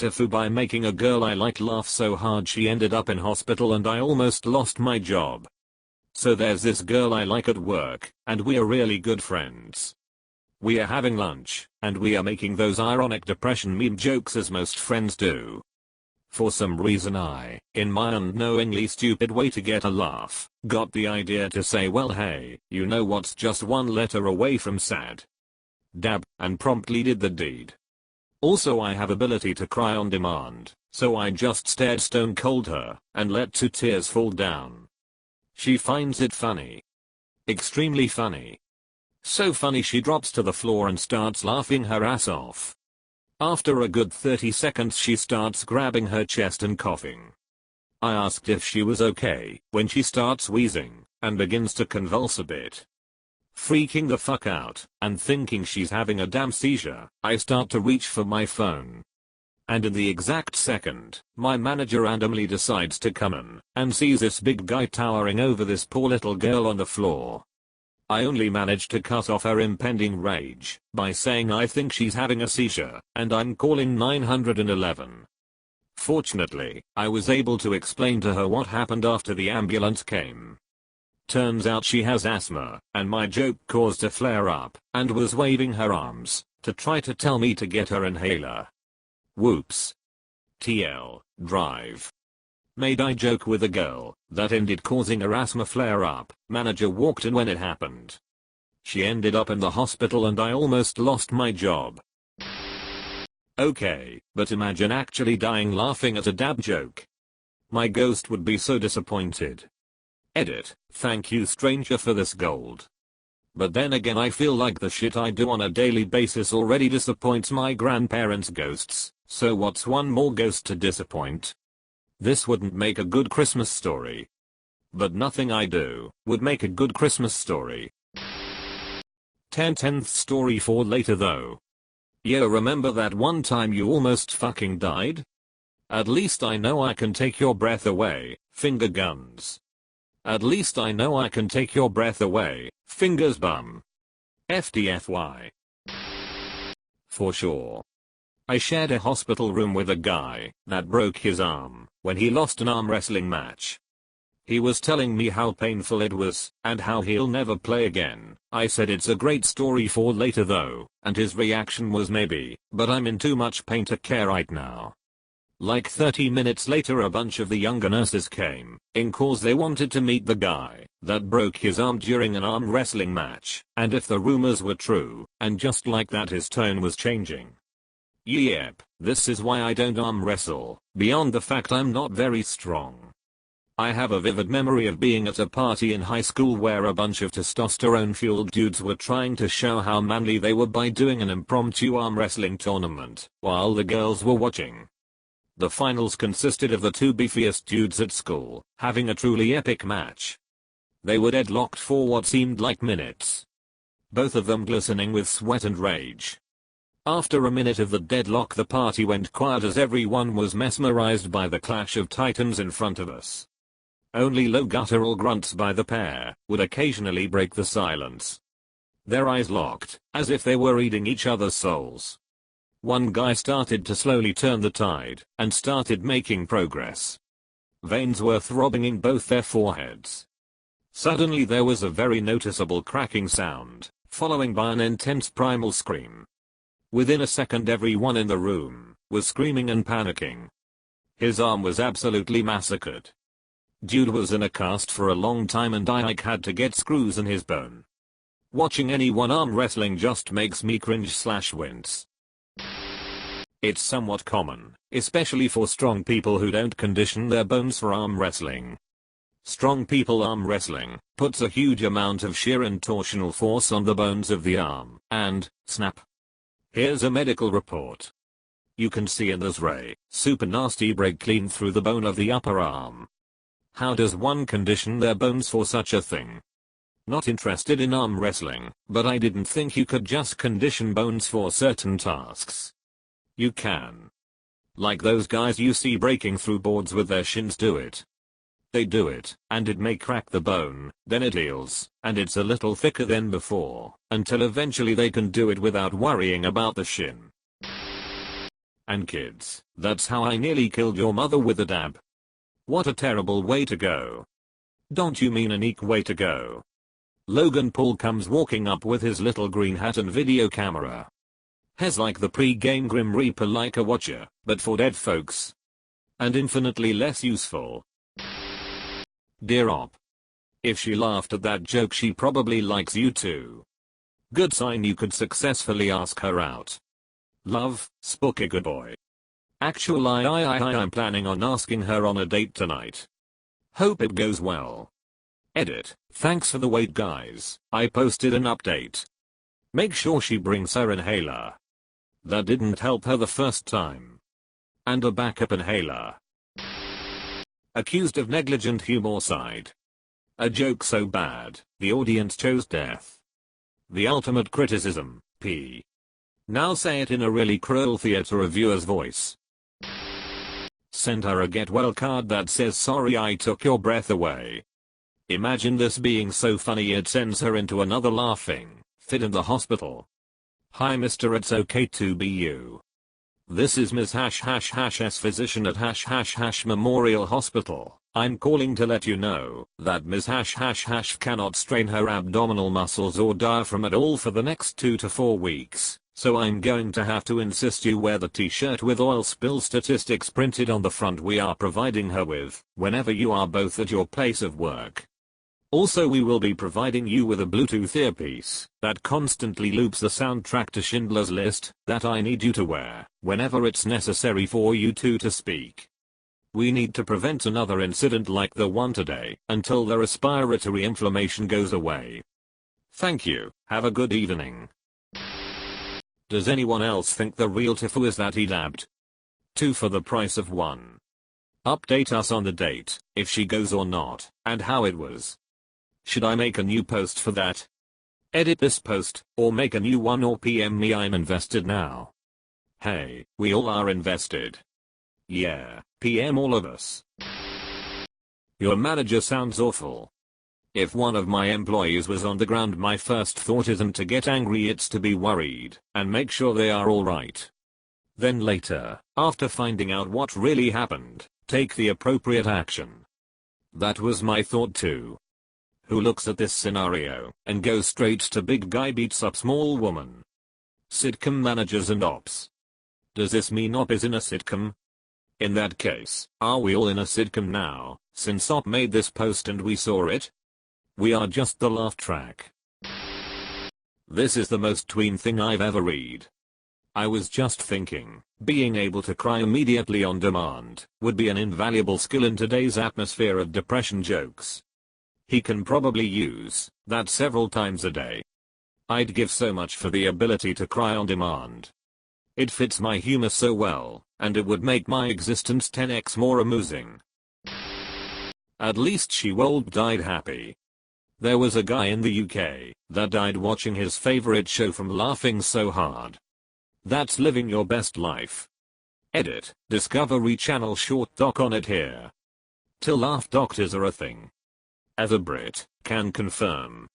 TIFU by making a girl I like laugh so hard she ended up in hospital and I almost lost my job. So there's this girl I like at work, and we are really good friends. We are having lunch, and we are making those ironic depression meme jokes as most friends do. For some reason I, in my unknowingly stupid way to get a laugh, got the idea to say, well hey, you know what's just one letter away from sad? Dab, and promptly did the deed. Also I have ability to cry on demand, so I just stared stone cold her, and let 2 tears fall down. She finds it funny. Extremely funny. So funny she drops to the floor and starts laughing her ass off. After a good 30 seconds she starts grabbing her chest and coughing. I asked if she was okay when she starts wheezing and begins to convulse a bit. Freaking the fuck out and thinking she's having a damn seizure, I start to reach for my phone. And in the exact second, my manager randomly decides to come in and sees this big guy towering over this poor little girl on the floor. I only managed to cut off her impending rage by saying I think she's having a seizure and I'm calling 911. Fortunately, I was able to explain to her what happened after the ambulance came. Turns out she has asthma, and my joke caused a flare-up and was waving her arms to try to tell me to get her inhaler. Whoops. TL, drive. Made I joke with a girl that ended causing her asthma flare-up. Manager walked in when it happened. She ended up in the hospital and I almost lost my job. Okay, but imagine actually dying laughing at a dab joke. My ghost would be so disappointed. Edit, thank you stranger for this gold. But then again I feel like the shit I do on a daily basis already disappoints my grandparents' ghosts, so what's one more ghost to disappoint? This wouldn't make a good Christmas story. But nothing I do would make a good Christmas story. 10th story for later though. Yo, remember that one time you almost fucking died? At least I know I can take your breath away, finger guns. At least I know I can take your breath away, fingers bum. FDFY. For sure. I shared a hospital room with a guy that broke his arm when he lost an arm wrestling match. He was telling me how painful it was and how he'll never play again. I said it's a great story for later though, and his reaction was maybe, but I'm in too much pain to care right now. Like 30 minutes later a bunch of the younger nurses came in cause they wanted to meet the guy that broke his arm during an arm wrestling match, and if the rumors were true, and just like that his tone was changing. Yep, this is why I don't arm wrestle, beyond the fact I'm not very strong. I have a vivid memory of being at a party in high school where a bunch of testosterone-fueled dudes were trying to show how manly they were by doing an impromptu arm wrestling tournament, while the girls were watching. The finals consisted of the 2 beefiest dudes at school, having a truly epic match. They were deadlocked for what seemed like minutes. Both of them glistening with sweat and rage. After a minute of the deadlock the party went quiet as everyone was mesmerized by the clash of titans in front of us. Only low guttural grunts by the pair would occasionally break the silence. Their eyes locked, as if they were reading each other's souls. One guy started to slowly turn the tide, and started making progress. Veins were throbbing in both their foreheads. Suddenly there was a very noticeable cracking sound, following by an intense primal scream. Within a second everyone in the room was screaming and panicking. His arm was absolutely massacred. Dude was in a cast for a long time and I had to get screws in his bone. Watching anyone arm wrestling just makes me cringe/wince. It's somewhat common, especially for strong people who don't condition their bones for arm wrestling. Strong people arm wrestling puts a huge amount of sheer and torsional force on the bones of the arm, and, snap. Here's a medical report. You can see in this ray, super nasty break clean through the bone of the upper arm. How does one condition their bones for such a thing? Not interested in arm wrestling, but I didn't think you could just condition bones for certain tasks. You can. Like those guys you see breaking through boards with their shins do it. They do it, and it may crack the bone, then it heals, and it's a little thicker than before, until eventually they can do it without worrying about the shin. And kids, that's how I nearly killed your mother with a dab. What a terrible way to go. Don't you mean an eek way to go? Logan Paul comes walking up with his little green hat and video camera. He's like the pre-game Grim Reaper, like a watcher, but for dead folks. And infinitely less useful. Dear Op. If she laughed at that joke, she probably likes you too. Good sign you could successfully ask her out. Love, Spooky good boy. Actually I'm planning on asking her on a date tonight. Hope it goes well. Edit. Thanks for the wait guys, I posted an update. Make sure she brings her inhaler. That didn't help her the first time. And a backup inhaler. Accused of negligent humorcide. A joke so bad, the audience chose death. The ultimate criticism, P. Now say it in a really cruel theater reviewer's voice. Send her a get well card that says sorry I took your breath away. Imagine this being so funny it sends her into another laughing fit in the hospital. Hi Mr. It's okay to be you. This is Ms. S physician at Memorial Hospital. I'm calling to let you know that Ms. cannot strain her abdominal muscles or diaphragm at all for the next 2 to 4 weeks. So I'm going to have to insist you wear the t-shirt with oil spill statistics printed on the front we are providing her with whenever you are both at your place of work. Also we will be providing you with a Bluetooth earpiece that constantly loops the soundtrack to Schindler's List that I need you to wear whenever it's necessary for you two to speak. We need to prevent another incident like the one today until the respiratory inflammation goes away. Thank you, have a good evening. Does anyone else think the real TIFU is that he dabbed 2 for the price of 1? Update us on the date, if she goes or not, and how it was. Should I make a new post for that? Edit this post, or make a new one, or PM me I'm invested now. Hey, we all are invested. Yeah, PM all of us. Your manager sounds awful. If one of my employees was on the ground, my first thought isn't to get angry, it's to be worried and make sure they are alright. Then later, after finding out what really happened, take the appropriate action. That was my thought too. Who looks at this scenario and goes straight to big guy beats up small woman? Sitcom managers and ops. Does this mean op is in a sitcom? In that case, are we all in a sitcom now, since op made this post and we saw it? We are just the laugh track. This is the most tween thing I've ever read. I was just thinking, being able to cry immediately on demand would be an invaluable skill in today's atmosphere of depression jokes. He can probably use that several times a day. I'd give so much for the ability to cry on demand. It fits my humor so well, and it would make my existence 10x more amusing. At least she died happy. There was a guy in the UK that died watching his favorite show from laughing so hard. That's living your best life. Edit, Discovery Channel short doc on it here. Till laugh doctors are a thing. As a Brit, can confirm.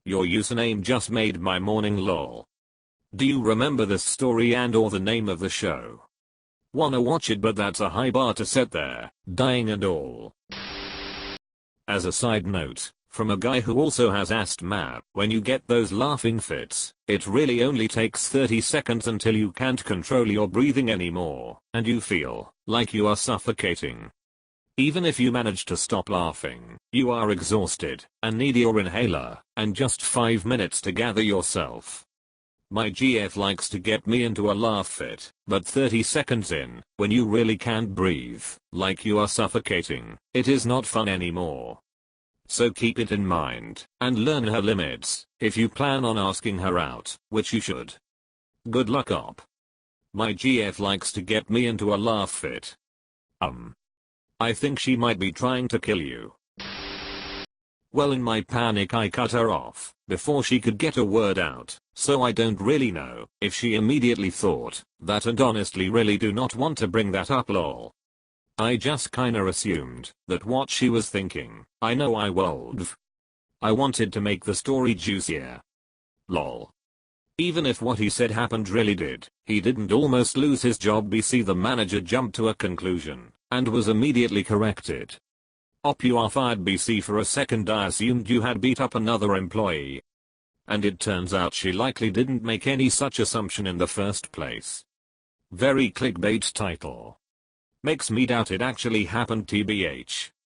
Your username just made my morning lol. Do you remember this story and or the name of the show? Wanna watch it, but that's a high bar to set there, dying and all. As a side note, from a guy who also has asthma, when you get those laughing fits, it really only takes 30 seconds until you can't control your breathing anymore, and you feel like you are suffocating. Even if you manage to stop laughing, you are exhausted and need your inhaler, and just 5 minutes to gather yourself. My GF likes to get me into a laugh fit, but 30 seconds in, when you really can't breathe, like you are suffocating, it is not fun anymore. So keep it in mind, and learn her limits, if you plan on asking her out, which you should. Good luck op. My GF likes to get me into a laugh fit. I think she might be trying to kill you. Well, in my panic I cut her off before she could get a word out, so I don't really know if she immediately thought that, and honestly really do not want to bring that up lol. I just kinda assumed that what she was thinking. I know I wanted to make the story juicier. Lol. Even if what he said happened really did, he didn't almost lose his job. BC the manager jumped to a conclusion and was immediately corrected. Op, you are fired. BC for a second I assumed you had beat up another employee. And it turns out she likely didn't make any such assumption in the first place. Very clickbait title. Makes me doubt it actually happened. TBH.